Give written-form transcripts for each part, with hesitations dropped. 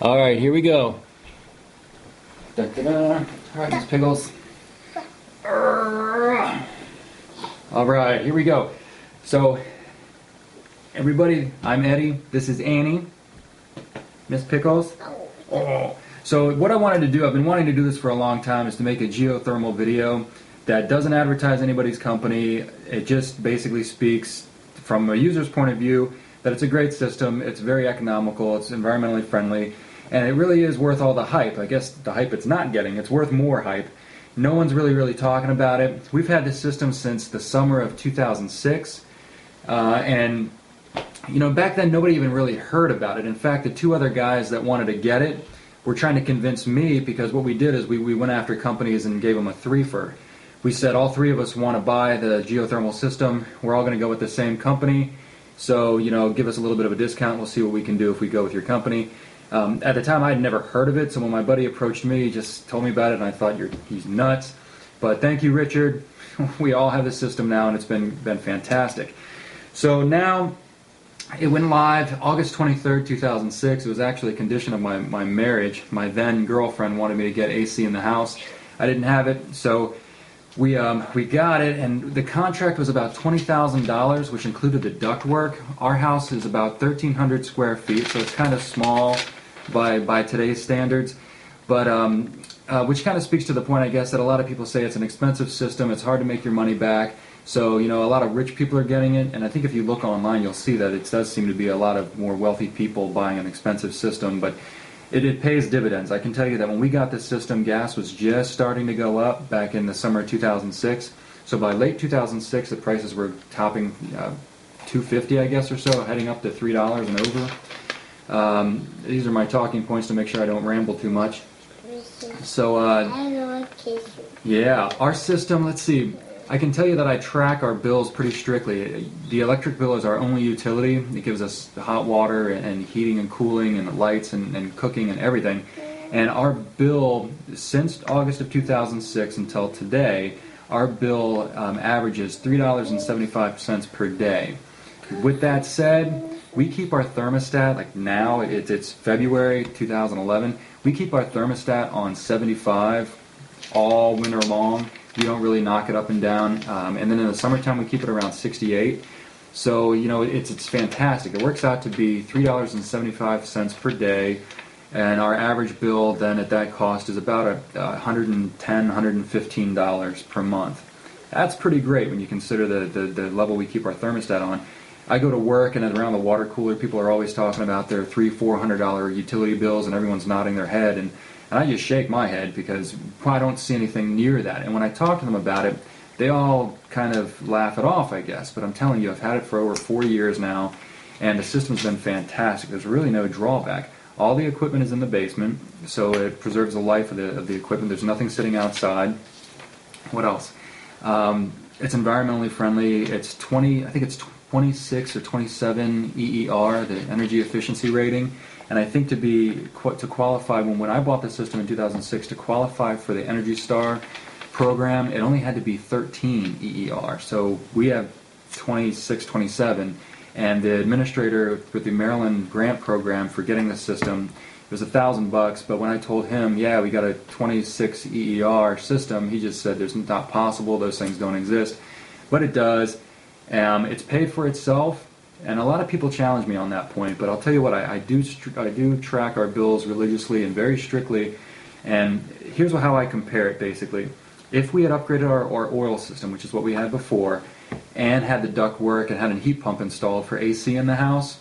All right, here we go. Da, da, da. All right, Miss Pickles. All right, here we go. So, everybody, I'm Eddie. This is Annie. Miss Pickles. Oh. So what I wanted to do, I've been wanting to do this for a long time, is to make a geothermal video that doesn't advertise anybody's company. It just basically speaks from a user's point of view that it's a great system, it's very economical, it's environmentally friendly, and it really is worth all the hype. I guess the hype it's not getting, it's worth more hype. No one's really talking about it. We've had this system since the summer of 2006, and you know, back then nobody even really heard about it. In fact, the two other guys that wanted to get it were trying to convince me, because what we did is we went after companies and gave them a threefer. We said all three of us want to buy the geothermal system. We're all going to go with the same company. So, you know, give us a little bit of a discount. We'll see what we can do if we go with your company. At the time, I had never heard of it. So when my buddy approached me, he just told me about it, and I thought, he's nuts. But thank you, Richard. We all have the system now, and it's been fantastic. So now, it went live August 23rd, 2006. It was actually a condition of my marriage. My then girlfriend wanted me to get AC in the house. I didn't have it, so we got it, and the contract was about $20,000, which included the duct work. Our house is about 1,300 square feet, so it's kind of small by today's standards. But which kind of speaks to the point, I guess, that a lot of people say it's an expensive system. It's hard to make your money back. So, you know, a lot of rich people are getting it, and I think if you look online, you'll see that it does seem to be a lot of more wealthy people buying an expensive system, but it pays dividends. I can tell you that when we got this system, gas was just starting to go up back in the summer of 2006. So by late 2006, the prices were topping $2.50, I guess, or so, heading up to $3 and over. These are my talking points to make sure I don't ramble too much. So, yeah, our system, let's see. I can tell you that I track our bills pretty strictly. The electric bill is our only utility. It gives us hot water and heating and cooling and lights and cooking and everything. And our bill, since August of 2006 until today, our bill averages $3.75 per day. With that said, we keep our thermostat, like now, it's February 2011, we keep our thermostat on 75 all winter long. We don't really knock it up and down, and then in the summertime we keep it around 68. So, you know, it's fantastic. It works out to be $3.75 per day, and our average bill then at that cost is about $110, $115 per month. That's pretty great when you consider the level we keep our thermostat on. I go to work, and around the water cooler, people are always talking about their $300-$400 utility bills, and everyone's nodding their head, and I just shake my head because I don't see anything near that. And when I talk to them about it, they all kind of laugh it off, I guess. But I'm telling you, I've had it for over 4 years now, and the system's been fantastic. There's really no drawback. All the equipment is in the basement, so it preserves the life of the equipment. There's nothing sitting outside. What else? It's environmentally friendly. It's 26 or 27 EER, the energy efficiency rating. And I think to qualify, when I bought the system in 2006, to qualify for the Energy Star program, it only had to be 13 EER. So we have 26, 27, and the administrator with the Maryland grant program for getting the system, it was $1,000. But when I told him, yeah, we got a 26 EER system, he just said, "It's not possible. Those things don't exist." But it does. It's paid for itself. And a lot of people challenge me on that point, but I'll tell you what, I do track our bills religiously and very strictly, and here's how I compare it basically. If we had upgraded our oil system, which is what we had before, and had the duct work and had a heat pump installed for AC in the house,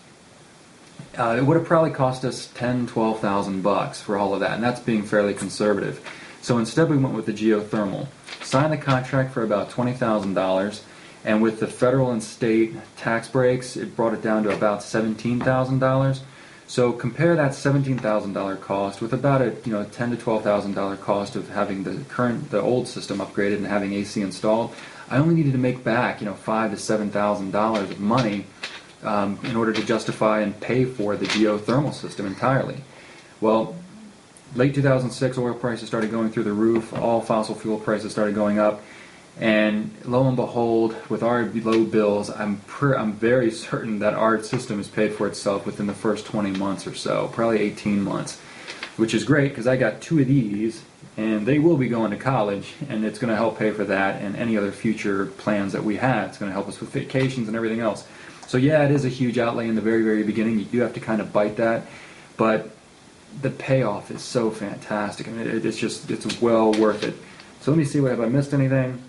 it would have probably cost us $10,000, $12,000 for all of that, and that's being fairly conservative. So instead we went with the geothermal. Signed the contract for about $20,000. And with the federal and state tax breaks, it brought it down to about $17,000. So compare that $17,000 cost with about a $10,000 to $12,000 cost of having the old system upgraded and having AC installed. I only needed to make back $5,000 to $7,000 of money in order to justify and pay for the geothermal system entirely. Well, late 2006, oil prices started going through the roof. All fossil fuel prices started going up. And lo and behold, with our low bills, I'm very certain that our system is paid for itself within the first 20 months or so, probably 18 months, which is great because I got 2 of these, and they will be going to college, and it's going to help pay for that and any other future plans that we have. It's going to help us with vacations and everything else. So yeah, it is a huge outlay in the very, very beginning. You do have to kind of bite that, but the payoff is so fantastic. I mean, it's well worth it. So let me see, have I missed anything?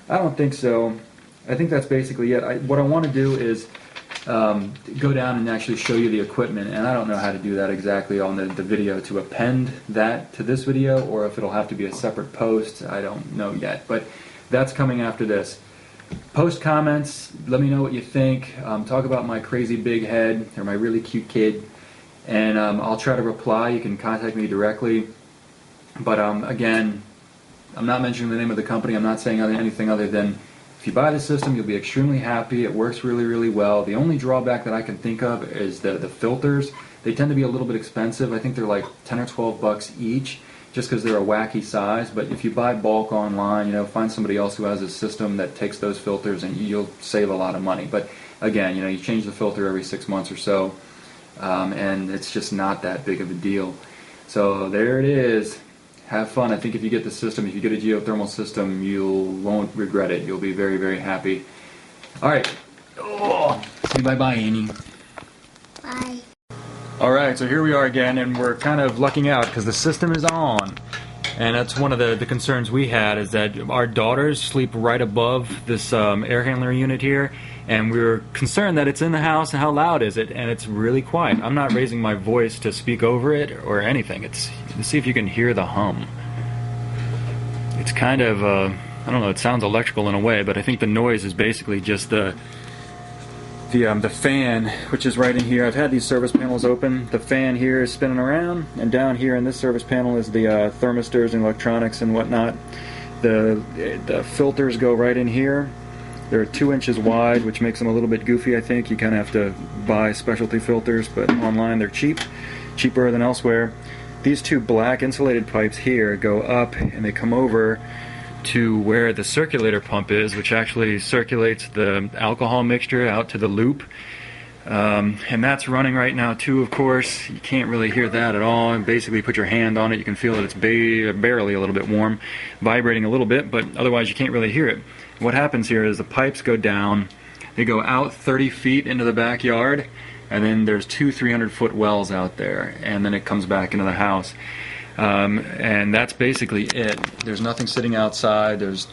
I don't think so. I think that's basically it. What I want to do is go down and actually show you the equipment, and I don't know how to do that exactly on the video to append that to this video, or if it'll have to be a separate post. I don't know yet, but that's coming after this. Post comments, let me know what you think. Talk about my crazy big head or my really cute kid, and I'll try to reply. You can contact me directly, but again, I'm not mentioning the name of the company. I'm not saying anything other than if you buy the system, you'll be extremely happy. It works really, really well. The only drawback that I can think of is the filters. They tend to be a little bit expensive. I think they're like 10 or 12 bucks each, just because they're a wacky size. But if you buy bulk online, find somebody else who has a system that takes those filters, and you'll save a lot of money. But again, you change the filter every 6 months or so, and it's just not that big of a deal. So there it is. Have fun. I think if you get the system, if you get a geothermal system, you won't regret it. You'll be very, very happy. All right. Say bye-bye, Annie. Bye. All right, so here we are again, and we're kind of lucking out because the system is on. And that's one of the concerns we had, is that our daughters sleep right above this air handler unit here, and we were concerned that it's in the house and how loud is it, and it's really quiet. I'm not raising my voice to speak over it or anything. It's to see if you can hear the hum. It's kind of, I don't know, it sounds electrical in a way, but I think the noise is basically just the fan, which is right in here. I've had these service panels open. The fan here is spinning around, and down here in this service panel is the thermistors and electronics and whatnot. The filters go right in here. They're 2 inches wide, which makes them a little bit goofy, I think. You kind of have to buy specialty filters, but online they're cheaper than elsewhere. These 2 black insulated pipes here go up, and they come over to where the circulator pump is, which actually circulates the alcohol mixture out to the loop. And that's running right now too, of course. You can't really hear that at all. And basically put your hand on it, you can feel that it's barely a little bit warm, vibrating a little bit, but otherwise you can't really hear it. What happens here is the pipes go down, they go out 30 feet into the backyard, and then there's 2 300-foot wells out there, and then it comes back into the house. And that's basically it. There's nothing sitting outside. There's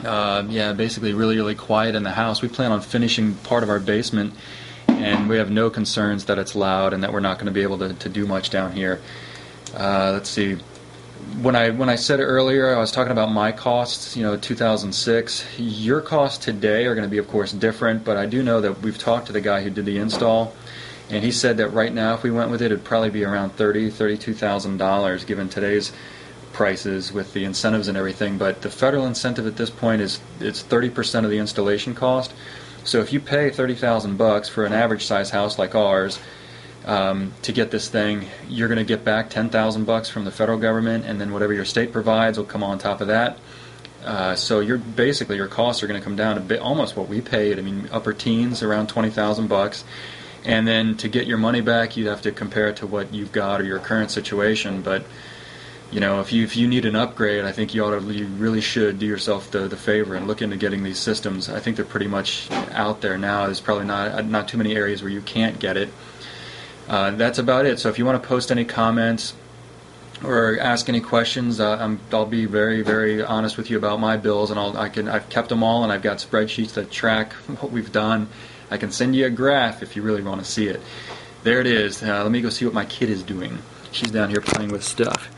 basically really, really quiet in the house. We plan on finishing part of our basement, and we have no concerns that it's loud and that we're not going to be able to do much down here. Let's see. When I said earlier, I was talking about my costs, 2006. Your costs today are going to be, of course, different, but I do know that we've talked to the guy who did the install, and he said that right now, if we went with it, it'd probably be around $32,000 given today's prices with the incentives and everything. But the federal incentive at this point is it's 30% of the installation cost. So if you pay $30,000 for an average size house like ours, to get this thing, you're going to get back $10,000 from the federal government, and then whatever your state provides will come on top of that. So your costs are going to come down a bit, almost what we paid. I mean, upper teens, around $20,000. And then to get your money back, you'd have to compare it to what you've got or your current situation. But if you need an upgrade, I think you really should do yourself the favor and look into getting these systems. I think they're pretty much out there now. There's probably not too many areas where you can't get it. That's about it. So if you want to post any comments or ask any questions, I'll be very, very honest with you about my bills, and I've kept them all, and I've got spreadsheets that track what we've done. I can send you a graph if you really want to see it. There it is. Let me go see what my kid is doing. She's down here playing with stuff.